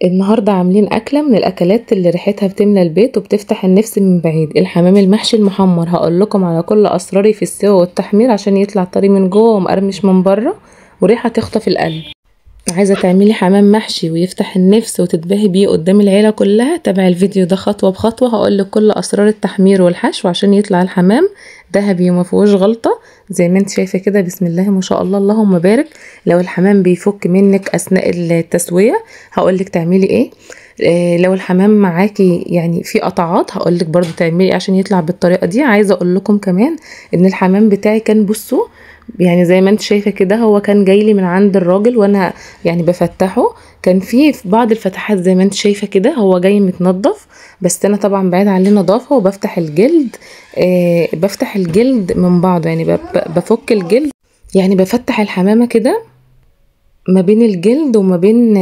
النهاردة عاملين أكلة من الأكلات اللي ريحتها بتملى البيت وبتفتح النفس من بعيد، الحمام المحشي المحمر. هقول لكم على كل أسراري في السوا والتحمير عشان يطلع طري من جوه ومقرمش من بره وريحة تخطف القلب. عايزة تعملي حمام محشي ويفتح النفس وتتباهي بيه قدام العيلة كلها؟ تابعي الفيديو ده خطوة بخطوة، هقولك كل أسرار التحمير والحشو عشان يطلع الحمام ذهبي ومفيهوش غلطة زي ما انت شايفة كده. بسم الله ما شاء الله اللهم بارك. لو الحمام بيفك منك أثناء التسوية هقولك تعملي ايه. لو الحمام معاكي يعني في قطعات هقولك برضو تعملي عشان يطلع بالطريقة دي. عايزة اقول لكم كمان ان الحمام بتاعي كان بصوا يعني زي ما انت شايفة كده، هو كان جايلي من عند الراجل وانا يعني بفتحه، كان في بعض الفتحات زي ما انت شايفة كده، هو جاي متنضف بس انا طبعا بعيد عن النظافة وبفتح الجلد. بفتح الجلد من بعضه يعني بفك الجلد، يعني بفتح الحمامة كده ما بين الجلد وما بين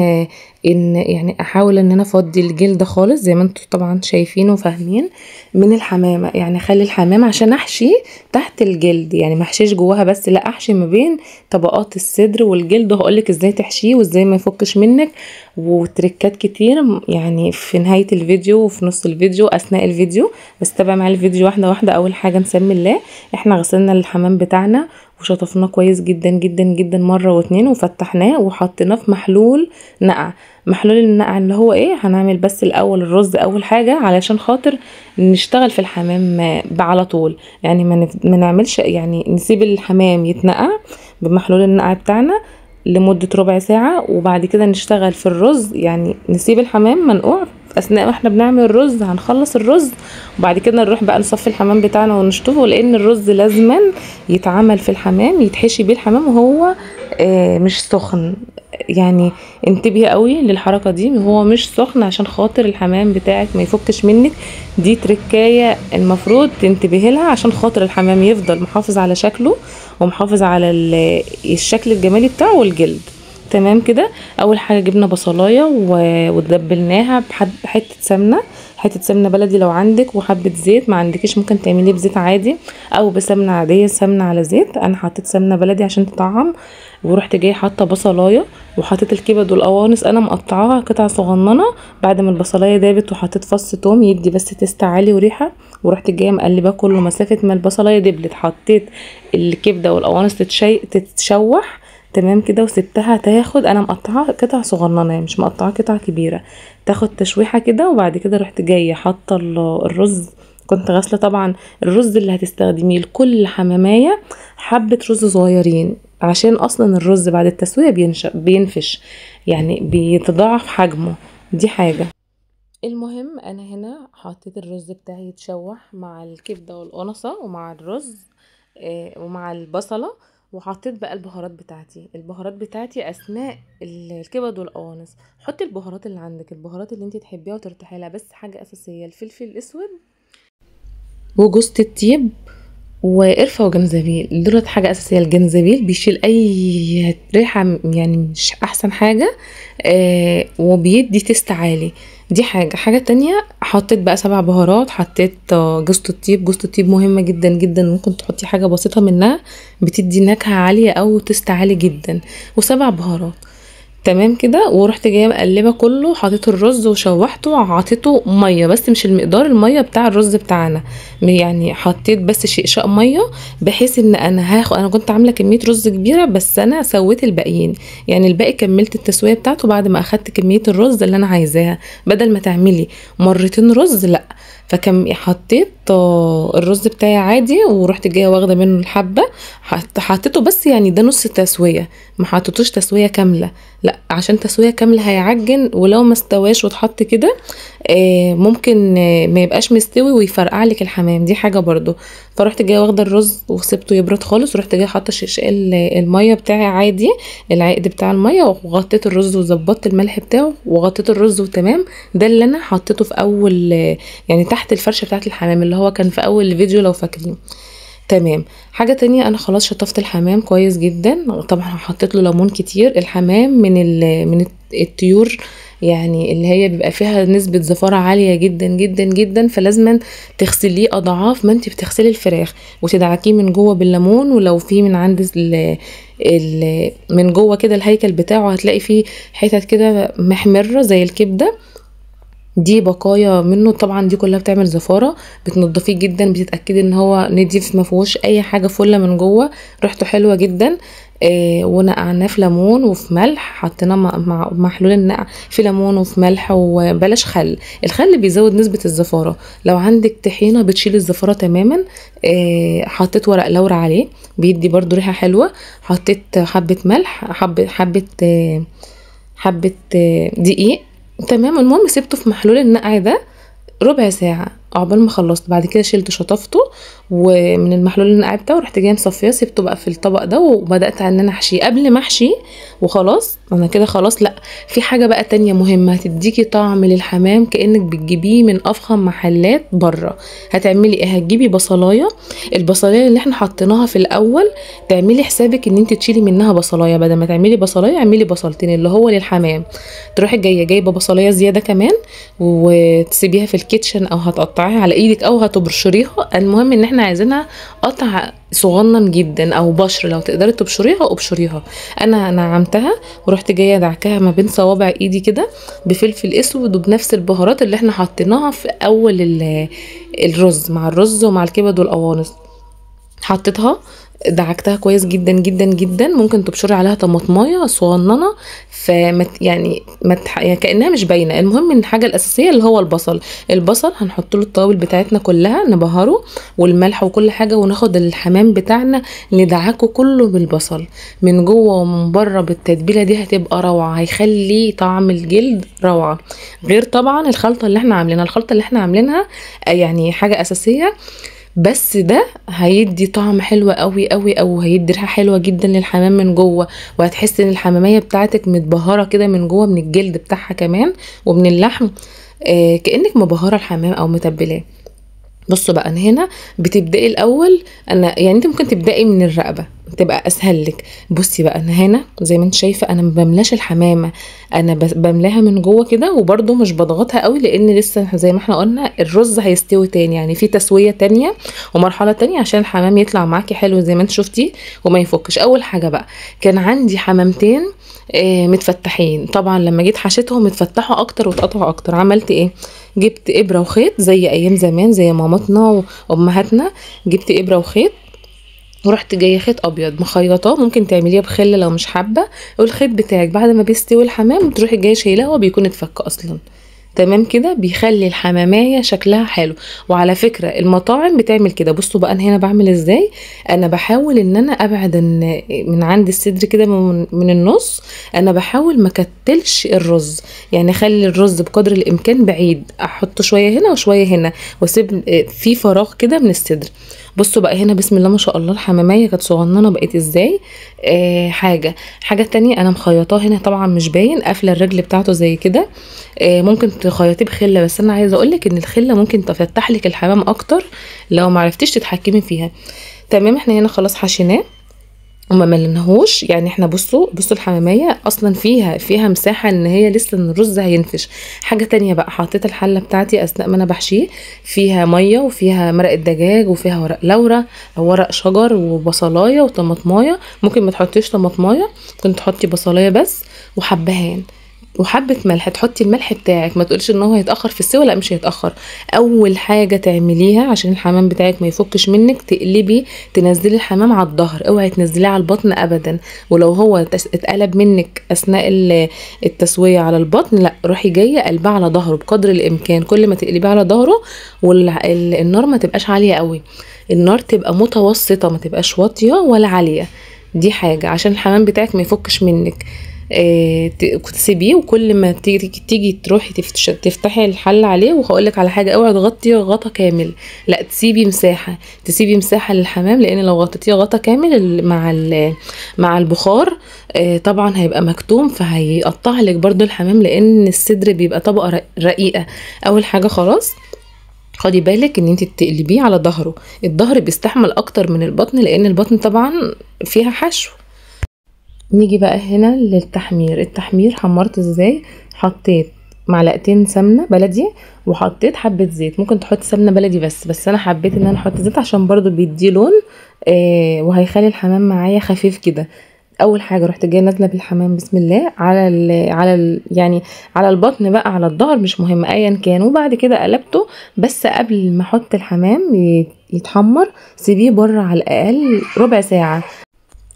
ان يعني احاول ان انا افضي الجلد خالص زي ما انتم طبعا شايفين وفاهمين من الحمامه. يعني اخلي الحمامه عشان احشي تحت الجلد، يعني ما احشيش جواها بس، لا احشي ما بين طبقات الصدر والجلد. وهقولك ازاي تحشيه وازاي ما يفكش منك وتريكات كتير يعني في نهايه الفيديو وفي نص الفيديو اثناء الفيديو. بس تابع معايا الفيديو واحده واحده. اول حاجه نسمي الله. احنا غسلنا الحمام بتاعنا وشطفناه كويس جدا جدا جدا مرة واتنين وفتحناه وحطيناه في محلول نقع. محلول النقع اللي هو ايه، هنعمل بس الاول الرز اول حاجة علشان خاطر نشتغل في الحمام على طول. يعني ما نعملش يعني نسيب الحمام يتنقع بمحلول النقع بتاعنا لمدة ربع ساعة وبعد كده نشتغل في الرز. يعني نسيب الحمام منقوع اثناء ما احنا بنعمل الرز، هنخلص الرز وبعد كده نروح بقى نصفي الحمام بتاعنا ونشطفه، لان الرز لازما يتعمل في الحمام، يتحشي بيه الحمام وهو مش سخن. يعني انتبهي قوي للحركة دي وهو مش سخن عشان خاطر الحمام بتاعك ما يفكش منك. دي تركاية المفروض تنتبهي لها عشان خاطر الحمام يفضل محافظ على شكله ومحافظ على الشكل الجمالي بتاعه والجلد. تمام كده. اول حاجه جبنا بصلايه ودبلناها بحته سمنه، حته سمنه بلدي لو عندك، وحبه زيت. ما عندكيش ممكن تعمليه بزيت عادي او بسمنه عاديه، سمنه على زيت. انا حطيت سمنه بلدي عشان تطعم. ورحت جايه حاطه بصلايه وحطيت الكبد والقوانص انا مقطعاها قطع صغننه بعد ما البصلايه دابت، وحطيت فص توم يدي بس تست عالي وريحه. ورحت جايه مقلبه كله مسافه ما البصلايه دبلت، حطيت الكبده والقوانص تتشوح. تمام كده وسبتها تاخد، انا مقطعاها قطع صغننه يعني مش مقطعاها قطع كبيره، تاخد تشويحه كده. وبعد كده رحت جايه حاطه الرز. كنت غاسله طبعا الرز اللي هتستخدميه لكل حمامايه حبه رز صغيرين، عشان اصلا الرز بعد التسويه بينفش يعني بيتضاعف حجمه. دي حاجه. المهم انا هنا حطيت الرز بتاعي يتشوح مع الكبده والقنصه ومع الرز ومع البصله. وحطيت بقى البهارات بتاعتي اثناء الكبد والقوانص. حطي البهارات اللي عندك، البهارات اللي انت تحبيها وترتاحي لها، بس حاجه اساسيه الفلفل الاسود وجوز الطيب وقرفه وجنزبيل، دولت حاجه اساسيه. الجنزبيل بيشيل اي ريحه يعني مش احسن حاجه وبيدي تيست عالي. دي حاجه تانية. حطيت بقى 7 بهارات. حطيت جوز الطيب مهمه جدا جدا، ممكن تحطي حاجه بسيطه منها بتدي نكهه عاليه او تيست عالي جدا. و7 بهارات. تمام كده. ورحت جايه مقلبه كله، حطيت الرز وشوحته وعطيته ميه بس مش المقدار الميه بتاع الرز بتاعنا، يعني حطيت بس شقشاق ميه بحيث ان انا كنت عامله كميه رز كبيره بس انا سويت الباقيين، يعني الباقي كملت التسويه بتاعته بعد ما اخدت كميه الرز اللي انا عايزاها، بدل ما تعملي مرتين رز لا. فكم حطيت الرز بتاعي عادي ورحت جايه واخده منه الحبه، حطيته بس يعني ده نص تسويه، ما حطيتوش تسويه كامله لا، عشان تسويه كامله هيعجن ولو ما استواش واتحط كده ممكن ما يبقاش مستوي ويفرقع لك الحمام. دي حاجه برضو. فرحت جايه واخده الرز وسبته يبرد خالص، ورحت جايه حاطه شقشاق الميه بتاعي عادي، العقد بتاع الميه، وغطيت الرز وظبطت الملح بتاعه وغطيت الرز وتمام. ده اللي انا حطيته في اول يعني تحت الفرشه بتاعت الحمام اللي هو كان في اول الفيديو لو فاكرين. تمام. حاجه تانية، انا خلاص شطفت الحمام كويس جدا، طبعا حطيت له ليمون كتير. الحمام من الطيور يعني اللي هي بيبقى فيها نسبة زفارة عالية جدا جدا جدا، فلازم تغسليه اضعاف ما انت بتغسلي الفراخ، وتدعكيه من جوه بالليمون. ولو في من عند من جوه كده الهيكل بتاعه هتلاقي فيه حتت كده محمرة زي الكبدة، دي بقايا منه طبعا، دي كلها بتعمل زفاره. بتنضفيه جدا، بتتاكدي ان هو نضيف ما فيهوش اي حاجه فله من جوه، ريحته حلوه جدا. ونقعناه في ليمون وفي ملح، حطيناه مع محلول النقع في ليمون وفي ملح، وبلاش خل، الخل بيزود نسبه الزفاره. لو عندك طحينه بتشيل الزفاره تماما. حطيت ورق لورا عليه بيدي برضو ريحه حلوه. حطيت حبه ملح، حبه دقيق. تمام. المهم سيبته في محلول النقع ده ربع ساعة عقبال ما خلصت. بعد كده شلته شطفته ومن المحلول النقع بتاعه، رحت جايه مصفيه سيبته بقى في الطبق ده، وبدات ان انا احشيه. قبل ما احشيه وخلاص انا كده خلاص، لا، في حاجه بقى تانية مهمه هتديكي طعم للحمام كانك بتجيبيه من افخم محلات بره. هتعملي ايه؟ هتجيبي بصلايه، البصلايه اللي احنا حطيناها في الاول تعملي حسابك ان انت تشيلي منها بصلايه، بدل ما تعملي بصلايه اعملي بصلتين اللي هو للحمام. تروحي جايبه بصلايه زياده كمان وتسيبيها في الكيتشن، او هتقطعيها على ايدك او هتبشريها. المهم ان احنا عايزينها قطع صغنن جدا او بشر، لو تقدري تبشريها ابشريها. انا نعمتها ورحت جايه دعكها ما بين صوابع ايدي كده بفلفل اسود وبنفس البهارات اللي احنا حطيناها في اول الرز، مع الرز ومع الكبد والقوانص. حطيتها دعكتها كويس جدا جدا جدا. ممكن تبشري عليها طماطمايه صغننه، يعني كانها مش باينه. المهم ان الحاجه الاساسيه اللي هو البصل هنحط له التوابل بتاعتنا كلها، نبهره والملح وكل حاجه، وناخد الحمام بتاعنا ندعكه كله بالبصل من جوه ومن بره بالتتبيله دي. هتبقى روعه، هيخلي طعم الجلد روعه. غير طبعا الخلطه اللي احنا عاملينها يعني حاجه اساسيه، بس ده هيدي طعم حلو قوي قوي، او هيدي ريحه حلوه جدا للحمام من جوه. وهتحسي ان الحماميه بتاعتك متبهره كده من جوه، من الجلد بتاعها كمان ومن اللحم، كانك مبهره الحمام او متبلاه. بصوا بقى، انا هنا بتبداي الاول، انا يعني انت ممكن تبداي من الرقبه تبقى اسهل لك. بصي بقى، انا هنا زي ما انت شايفه انا ما بملاش الحمامه، انا بملاها من جوه كده، وبرده مش بضغطها قوي لان لسه زي ما احنا قلنا الرز هيستوي تاني، يعني في تسويه تانية ومرحله تانية عشان الحمام يطلع معاكي حلو زي ما انت شفتي وما يفكش. اول حاجه بقى، كان عندي حمامتين متفتحين، طبعا لما جيت حشيتهم اتفتحوا اكتر واتقطعوا اكتر. عملت ايه؟ جبت ابره وخيط زي ايام زمان، زي مامتنا وامهاتنا. جبت ابره وخيط ورحت جايه خيط ابيض مخيطاه، ممكن تعمليه بخله لو مش حابه. والخيط بتاعك بعد ما بيستوي الحمام تروحي جايه شايلاه، هو بيكون اتفك اصلا. تمام كده، بيخلي الحمامية شكلها حلو. وعلى فكرة المطاعم بتعمل كده. بصوا بقى انا هنا بعمل ازاي. انا بحاول ان انا ابعد من عند الصدر كده من النص. انا بحاول ما كتلش الرز، يعني اخلي الرز بقدر الامكان بعيد، احطه شوية هنا وشوية هنا، واسيب في فراغ كده من الصدر. بصوا بقى هنا بسم الله ما شاء الله الحمامية كانت صغننة بقت ازاي. حاجة تانية انا مخيطاه هنا، طبعا مش باين، قافلة الرجل بتاعته زي كده. ممكن تخيطيه بخله، بس انا عايزه اقولك ان الخله ممكن تفتح لك الحمام اكتر لو ما عرفتيش تتحكمي فيها. تمام، احنا هنا خلاص حشيناه وما ملناهوش. يعني احنا بصوا الحمامية اصلا فيها مساحة ان هي لسه ان الرز هينفش. حاجة تانية بقى، حطيت الحلة بتاعتي اثناء ما انا بحشيه فيها مية وفيها مرق الدجاج وفيها ورق لورا او ورق شجر وبصلاية وطماطماية. ممكن ما تحطيش طماطماية، ممكن تحطي بصلاية بس وحبهان وحبه ملح. تحطي الملح بتاعك، ما تقولش ان هو هيتاخر في السوا، لا مش هيتاخر. اول حاجه تعمليها عشان الحمام بتاعك ما يفكش منك، تقلبي تنزلي الحمام على الظهر، اوعي تنزليه على البطن ابدا. ولو هو اتقلب منك اثناء التسويه على البطن، لا روحي جايه قلبها على ظهره بقدر الامكان. كل ما تقلبيه على ظهره والنار ما تبقاش عاليه قوي، النار تبقى متوسطه، ما تبقاش واطيه ولا عاليه. دي حاجه عشان الحمام بتاعك ما يفكش منك. تسيبيه، وكل ما تيجي تروحي تفتحي الحل عليه. وهقولك على حاجه، اوعي تغطي غطا كامل، لا تسيبي مساحه للحمام، لان لو غطيتيه غطا كامل مع البخار طبعا هيبقى مكتوم، فهيقطع لك برضو الحمام، لان الصدر بيبقى طبقه رقيقه. اول حاجه خلاص خدي بالك ان انت تقلبيه على ظهره. الظهر بيستحمل اكتر من البطن، لان البطن طبعا فيها حشو. نيجي بقى هنا للتحمير. التحمير حمرت ازاي؟ حطيت معلقتين سمنه بلدي وحطيت حبه زيت. ممكن تحط سمنه بلدي بس انا حبيت ان انا احط زيت عشان برضو بيديه لون وهيخلي الحمام معايا خفيف كده. اول حاجه رحت جايه نازله بالحمام بسم الله يعني على البطن بقى، على الظهر مش مهم ايا كان، وبعد كده قلبته. بس قبل ما احط الحمام يتحمر سيبيه بره على الاقل ربع ساعه،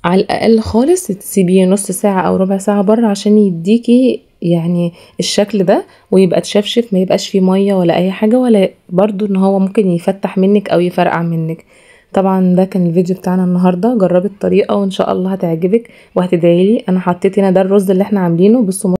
على الاقل خالص تسيبيه نص ساعه او ربع ساعه بره عشان يديكي يعني الشكل ده، ويبقى تشفشف، ما يبقاش فيه ميه ولا اي حاجه، ولا برضو ان هو ممكن يفتح منك او يفرقع منك. طبعا ده كان الفيديو بتاعنا النهارده. جربي الطريقه وان شاء الله هتعجبك وهتدعيلي. انا حطيت هنا ده الرز اللي احنا عاملينه. بصوا